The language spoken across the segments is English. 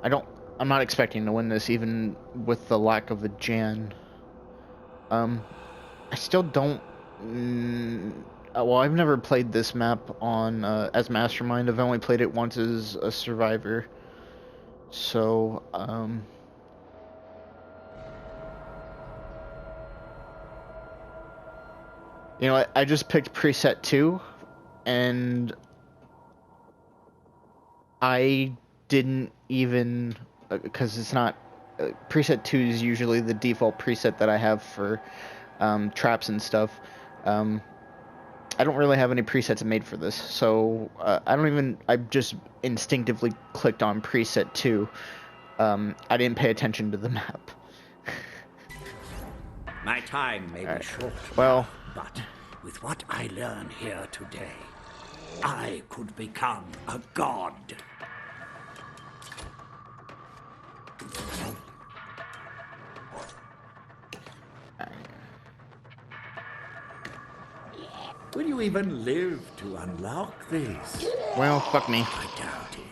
I'm not expecting to win this, even with the lack of a Jan. I still don't. Well, I've never played this map on as Mastermind. I've only played it once as a survivor. So, you know, I just picked preset 2, and I didn't even, because it's not, preset 2 is usually the default preset that I have for traps and stuff. I don't really have any presets made for this, so I just instinctively clicked on preset 2. I didn't pay attention to the map. My time may be short, well, but with what I learn here today, I could become a god. Will you even live to unlock this? Well, fuck me. I doubt it.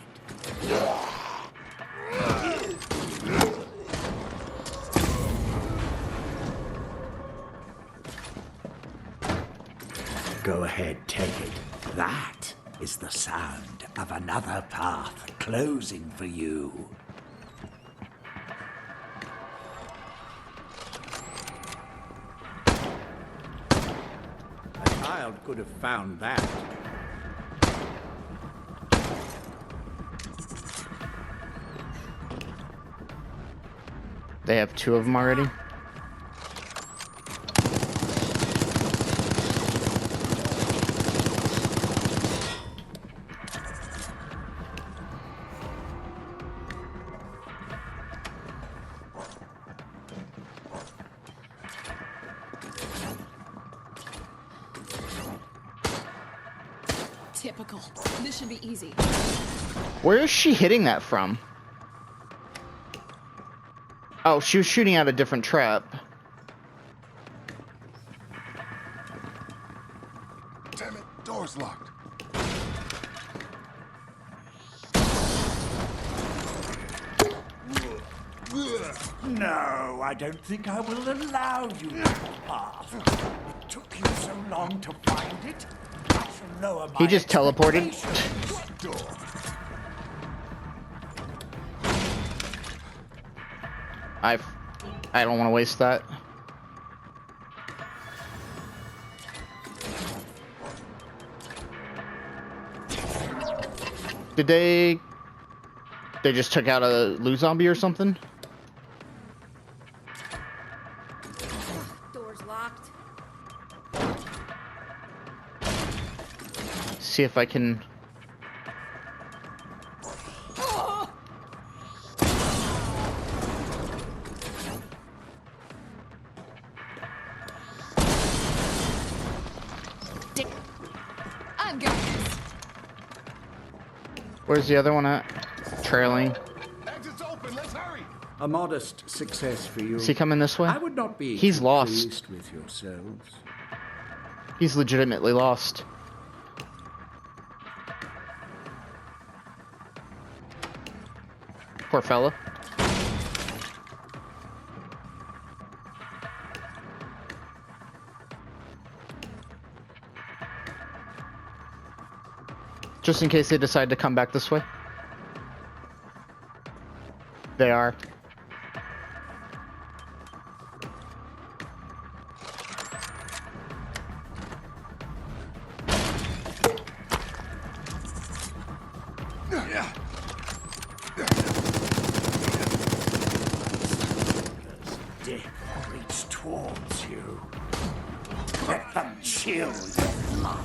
Go ahead, take it. That is the sound of another path closing for you. A child could have found that. They have 2 of them already. Typical. This should be easy. Where is she hitting that from? Oh, she was shooting at a different trap. Damn it, door's locked. No, I don't think I will allow you that path. It took you so long to find it. I shall lower my He just teleported. expectations. I don't want to waste that. Did they just took out a loot zombie or something? Door's locked. See if I can. I'm got this. Where's the other one at? Trailing. Exit's open, let's hurry! A modest success for you. Is he coming this way? I would not be He's too lost. pleased with yourselves. He's legitimately lost. Poor fella. Just in case they decide to come back this way. They are. Death reach towards you. Let them chill your blood.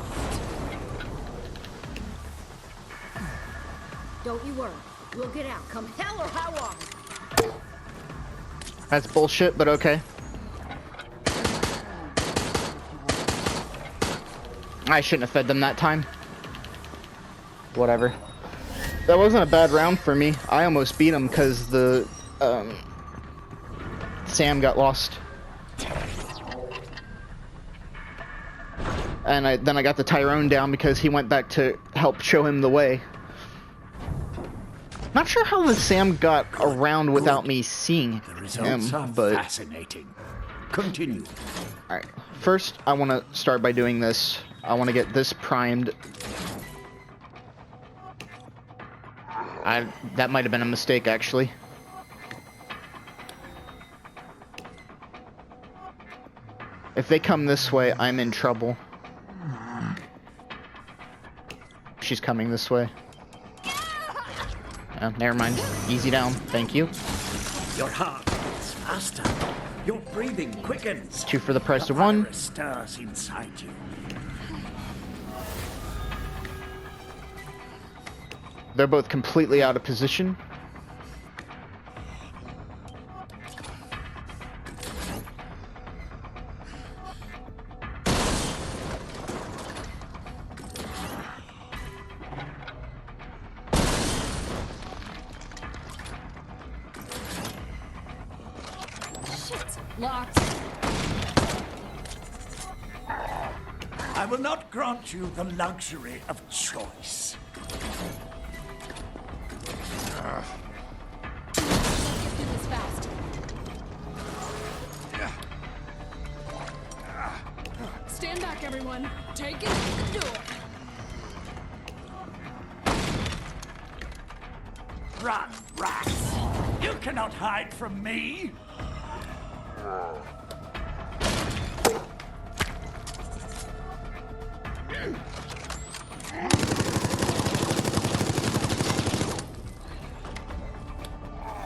Don't you worry. We'll get out, come hell or high water. That's bullshit, but okay. I shouldn't have fed them that time. Whatever. That wasn't a bad round for me. I almost beat him because the Sam got lost. And then I got the Tyrone down because he went back to help show him the way. Not sure how the Sam got around without me seeing The him, results are but fascinating. Continue. alright. First, I want to start by doing this. I want to get this primed. That might have been a mistake, actually. If they come this way, I'm in trouble. She's coming this way. Oh, never mind. Easy down. Thank you. Your heart beats faster. Your breathing quickens. 2 for the price The of 1. virus stirs inside you. They're both completely out of position. Shit. Locked. I will not grant you the luxury of choice. Let's get through this fast. Stand back, everyone. Take it to the door. Run, rats! You cannot hide from me!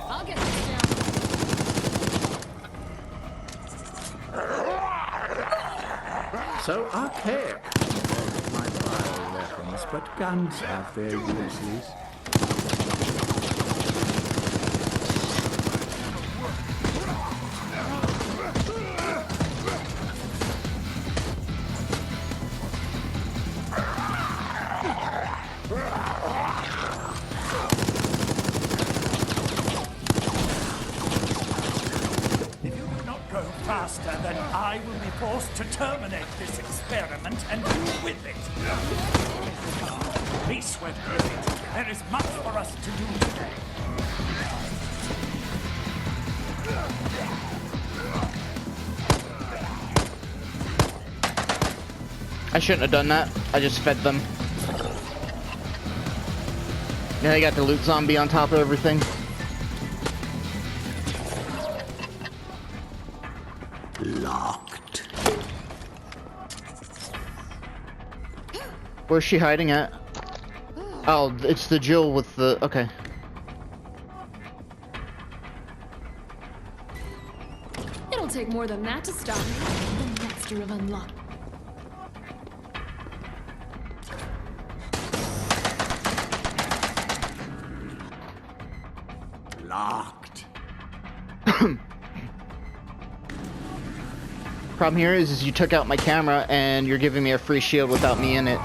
I'll get this down. So archaic. My bio weapons, but guns have their uses. If you do not go faster, then I will be forced to terminate this experiment and you with it. Be swift with it. There is much for us to do today. I shouldn't have done that. I just fed them. Now they got the loot zombie on top of everything. Locked. Where's she hiding at? Oh, it's the Jill with the... Okay. It'll take more than that to stop me. The master of unlock. Locked. Problem here is you took out my camera and you're giving me a free shield without me in it.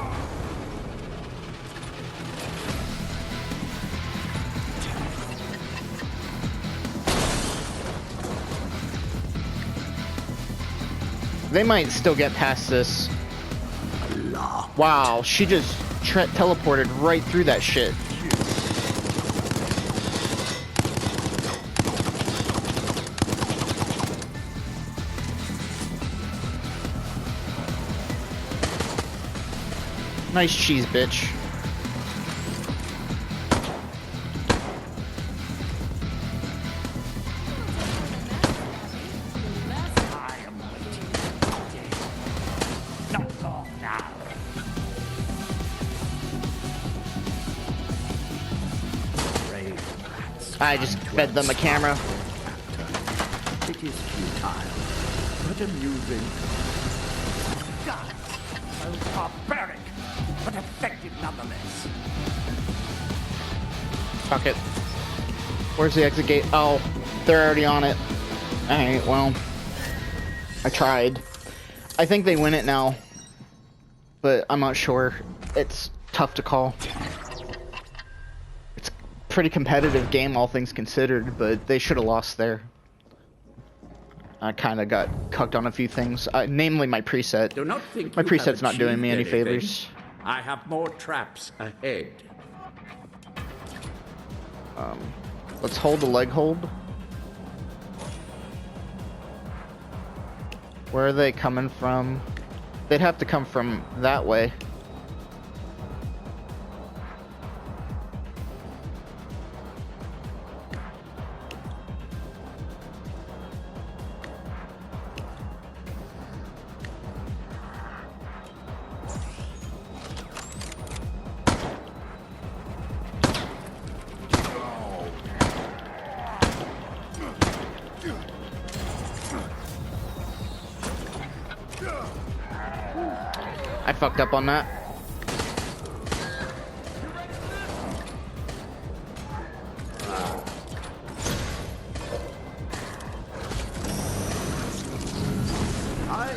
They might still get past this. Locked. Wow, she just teleported right through that shit. Nice cheese, bitch. I am waiting. Not long now. Brave rats. I just fed them a camera. It is futile, but amusing. God, so barbaric, but effective nonetheless. Fuck it. Where's the exit gate? Oh, they're already on it. Alright, well. I tried. I think they win it now. But I'm not sure. It's tough to call. It's a pretty competitive game, all things considered, but they should have lost there. I kind of got cucked on a few things, namely my preset. Do not think My you preset's have not doing me any achieved anything. favors. I have more traps ahead. Let's hold the leg hold. Where are they coming from? They'd have to come from that way. I fucked up on that.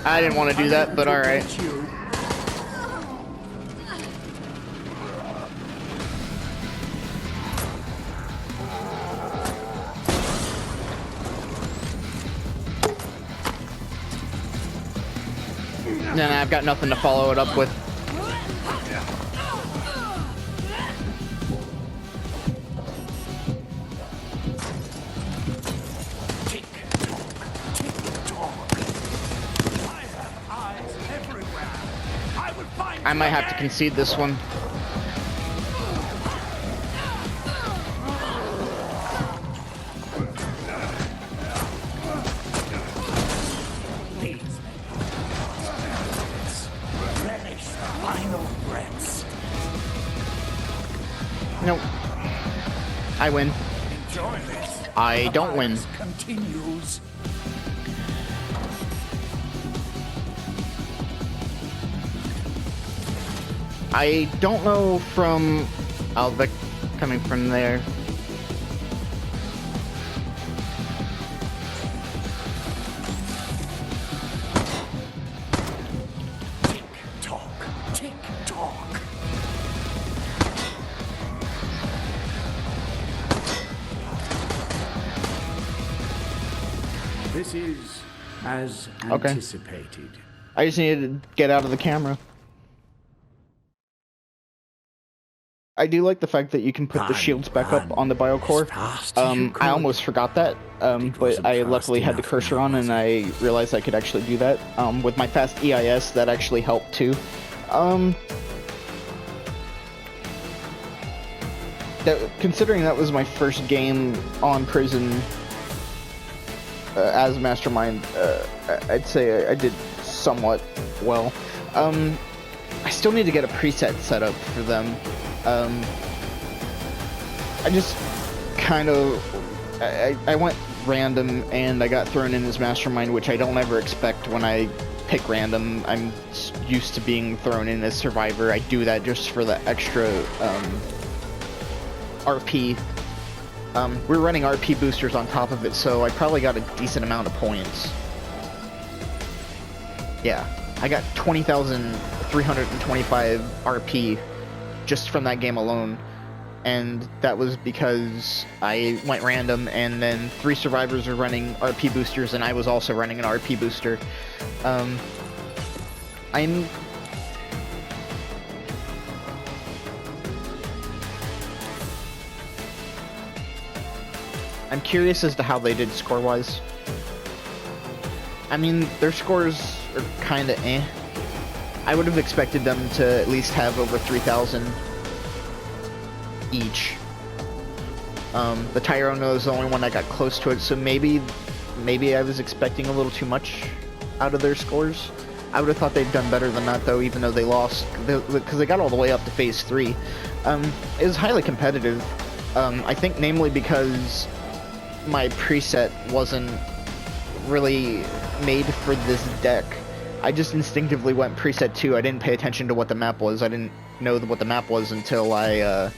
I didn't want to do that, but alright. Then I've got nothing to follow it up with. I might have to concede this one. Nope. I win. I don't win. Continues. I don't know from... Oh, they're coming from there. Tick-tock, tick-tock. This is as anticipated. I just needed to get out of the camera. I do like the fact that you can put the shields back up on the biocore. I almost forgot that, but I luckily had the cursor on and I realized I could actually do that. With my fast EIS, that actually helped too. Considering that was my first game on prison as Mastermind, I'd say I did somewhat well. I still need to get a preset set up for them. I just kind of, I went random and I got thrown in as Mastermind, which I don't ever expect when I pick random. I'm used to being thrown in as Survivor. I do that just for the extra, RP. We're running RP boosters on top of it, so I probably got a decent amount of points. Yeah, I got 20,325 RP just from that game alone, and that was because I went random, and then 3 survivors were running RP boosters, and I was also running an RP booster. I'm curious as to how they did score-wise. I mean, their scores are kinda eh. I would have expected them to at least have over 3,000 each. The Tyrone was the only one that got close to it, so maybe I was expecting a little too much out of their scores. I would have thought they'd done better than that, though, even though they lost, because they got all the way up to Phase 3. It was highly competitive. I think namely because my preset wasn't really made for this deck. I just instinctively went preset 2. I didn't pay attention to what the map was. I didn't know what the map was until I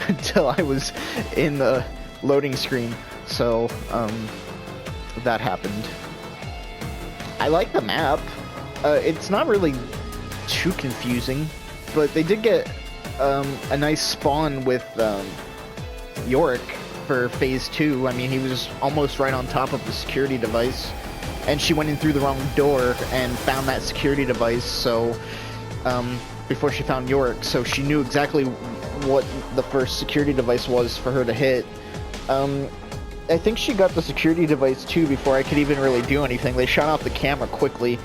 until I was in the loading screen. So that happened. I like the map. It's not really too confusing, but they did get a nice spawn with Yorick for Phase 2. I mean, he was almost right on top of the security device, and she went in through the wrong door and found that security device, so before she found Yorick, so she knew exactly what the first security device was for her to hit. I think she got the security device too before I could even really do anything. They shut off the camera quickly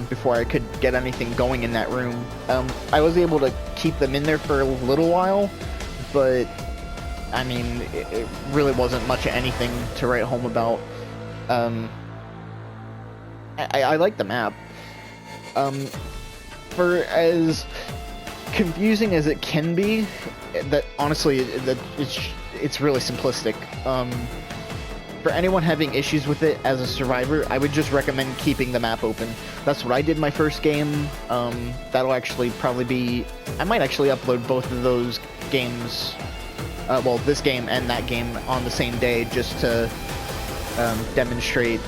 before I could get anything going in that room. I was able to keep them in there for a little while, but I mean, it really wasn't much of anything to write home about. I like the map. For as confusing as it can be, that honestly, it's really simplistic. For anyone having issues with it as a survivor, I would just recommend keeping the map open. That's what I did my first game. That'll actually probably be... I might actually upload both of those games, well, this game and that game on the same day, just to demonstrate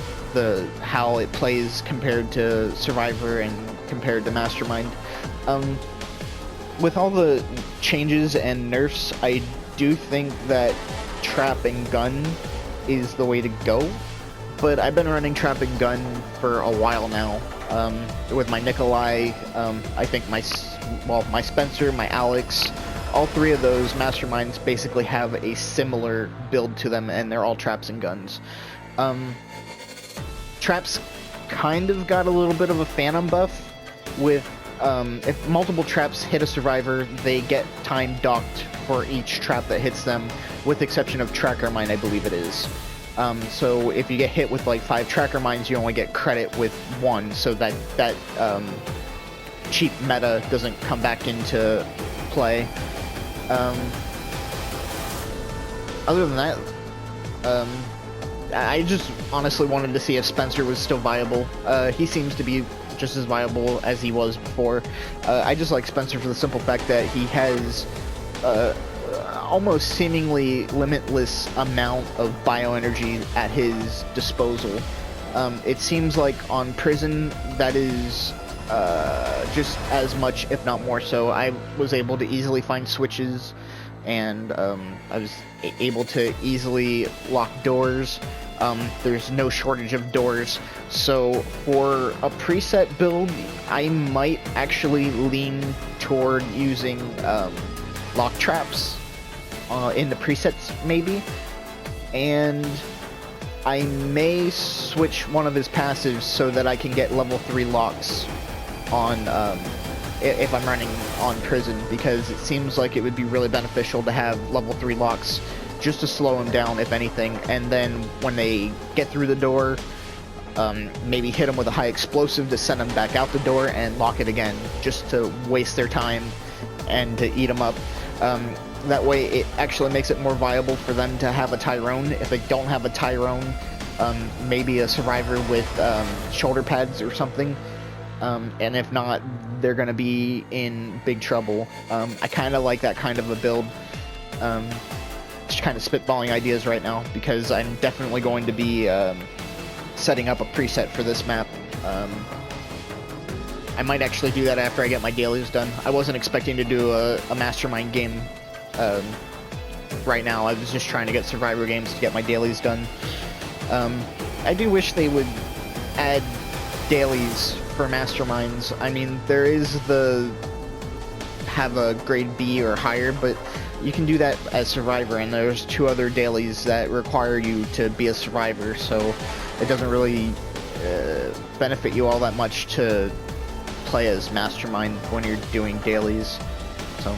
how it plays compared to Survivor and compared to Mastermind. With all the changes and nerfs, I do think that trap and gun is the way to go, but I've been running trap and gun for a while now. With my Nikolai, I think my Spencer, my Alex, all three of those Masterminds basically have a similar build to them, and they're all traps and guns. Traps kind of got a little bit of a phantom buff with if multiple traps hit a survivor, they get time docked for each trap that hits them, with exception of tracker mine, I believe it is. So if you get hit with like 5 tracker mines, you only get credit with 1, so that cheap meta doesn't come back into play. Other than that, I just honestly wanted to see if Spencer was still viable. He seems to be just as viable as he was before. I just like Spencer for the simple fact that he has almost seemingly limitless amount of bioenergy at his disposal. It seems like on Prison that is just as much, if not more so. I was able to easily find switches, and I was able to easily lock doors. There's no shortage of doors, so for a preset build, I might actually lean toward using lock traps in the presets, maybe, and I may switch one of his passives so that I can get level 3 locks on if I'm running on Prison, because it seems like it would be really beneficial to have level 3 locks just to slow them down, if anything, and then when they get through the door, maybe hit them with a high explosive to send them back out the door and lock it again, just to waste their time and to eat them up. That way it actually makes it more viable for them to have a Tyrone. If they don't have a Tyrone, maybe a survivor with shoulder pads or something, and if not, they're going to be in big trouble. I kind of like that kind of a build. Just kind of spitballing ideas right now, because I'm definitely going to be setting up a preset for this map. I might actually do that after I get my dailies done. I wasn't expecting to do a Mastermind game right now. I was just trying to get Survivor games to get my dailies done. I do wish they would add dailies for Masterminds. I mean, there is the have a grade B or higher, but you can do that as Survivor, and there's 2 other dailies that require you to be a Survivor, so it doesn't really benefit you all that much to play as Mastermind when you're doing dailies. So,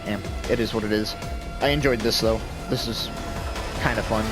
yeah, it is what it is. I enjoyed this, though. This is kind of fun.